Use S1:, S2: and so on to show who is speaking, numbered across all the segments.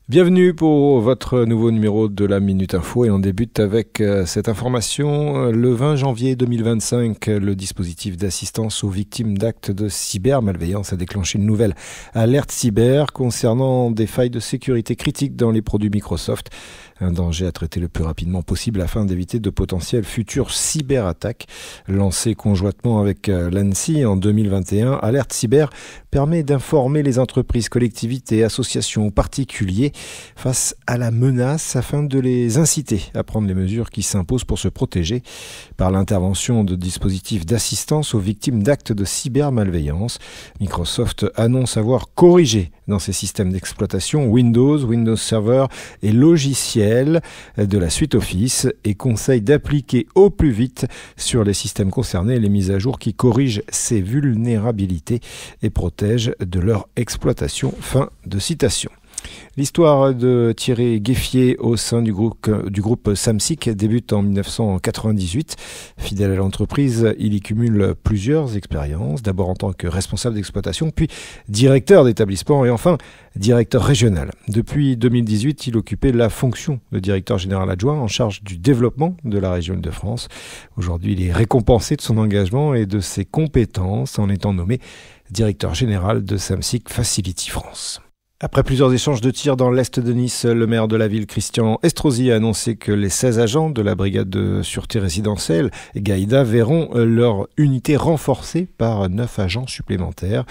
S1: Bienvenue pour votre nouveau numéro de la Minute Info et on débute avec cette information. Le 20 janvier 2025, le dispositif d'assistance aux victimes d'actes de cybermalveillance a déclenché une nouvelle alerte cyber concernant des failles de sécurité critiques dans les produits Microsoft. Un danger à traiter le plus rapidement possible afin d'éviter de potentielles futures cyberattaques. Lancé conjointement avec l'ANSSI en 2021, Alerte Cyber permet d'informer les entreprises, collectivités, associations ou particuliers face à la menace afin de les inciter à prendre les mesures qui s'imposent pour se protéger par l'intervention de dispositifs d'assistance aux victimes d'actes de cybermalveillance. Microsoft annonce avoir corrigé dans ses systèmes d'exploitation Windows Server et logiciels de la suite Office et conseille d'appliquer au plus vite sur les systèmes concernés les mises à jour qui corrigent ces vulnérabilités et protègent de leur exploitation. Fin de citation. L'histoire de Thierry Gueffier au sein du groupe Samsic débute en 1998. Fidèle à l'entreprise, il y cumule plusieurs expériences, d'abord en tant que responsable d'exploitation, puis directeur d'établissement et enfin directeur régional. Depuis 2018, il occupait la fonction de directeur général adjoint en charge du développement de la région de France. Aujourd'hui, il est récompensé de son engagement et de ses compétences en étant nommé directeur général de Samsic Facility France. Après plusieurs échanges de tirs dans l'est de Nice, le maire de la ville, Christian Estrosi, a annoncé que les 16 agents de la brigade de sûreté résidentielle, Gaïda, verront leur unité renforcée par 9 agents supplémentaires.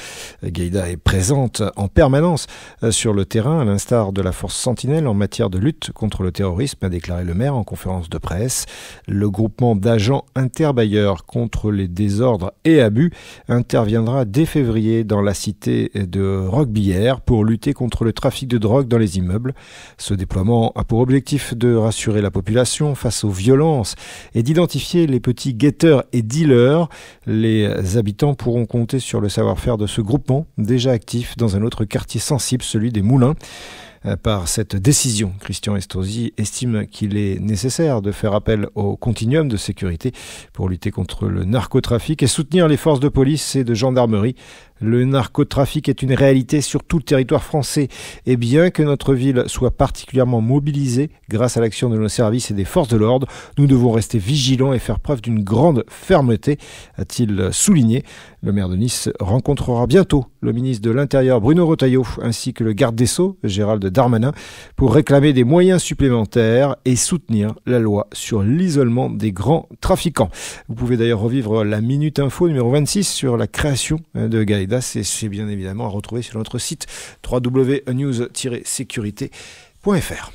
S1: Gaïda est présente en permanence sur le terrain, à l'instar de la force Sentinelle en matière de lutte contre le terrorisme, a déclaré le maire en conférence de presse. Le groupement d'agents interbailleurs contre les désordres et abus interviendra dès février dans la cité de Roquebillière pour lutter contre le trafic de drogue dans les immeubles. Ce déploiement a pour objectif de rassurer la population face aux violences et d'identifier les petits guetteurs et dealers. Les habitants pourront compter sur le savoir-faire de ce groupement, déjà actif dans un autre quartier sensible, celui des Moulins. Par cette décision, Christian Estrosi estime qu'il est nécessaire de faire appel au continuum de sécurité pour lutter contre le narcotrafic et soutenir les forces de police et de gendarmerie. Le narcotrafic est une réalité sur tout le territoire français et bien que notre ville soit particulièrement mobilisée grâce à l'action de nos services et des forces de l'ordre, nous devons rester vigilants et faire preuve d'une grande fermeté, a-t-il souligné. Le maire de Nice rencontrera bientôt le ministre de l'Intérieur Bruno Retailleau ainsi que le garde des Sceaux Gérald Darmanin pour réclamer des moyens supplémentaires et soutenir la loi sur l'isolement des grands trafiquants. Vous pouvez d'ailleurs revivre la Minute Info numéro 26 sur la création de Gaïda. C'est bien évidemment à retrouver sur notre site www.news-sécurité.fr.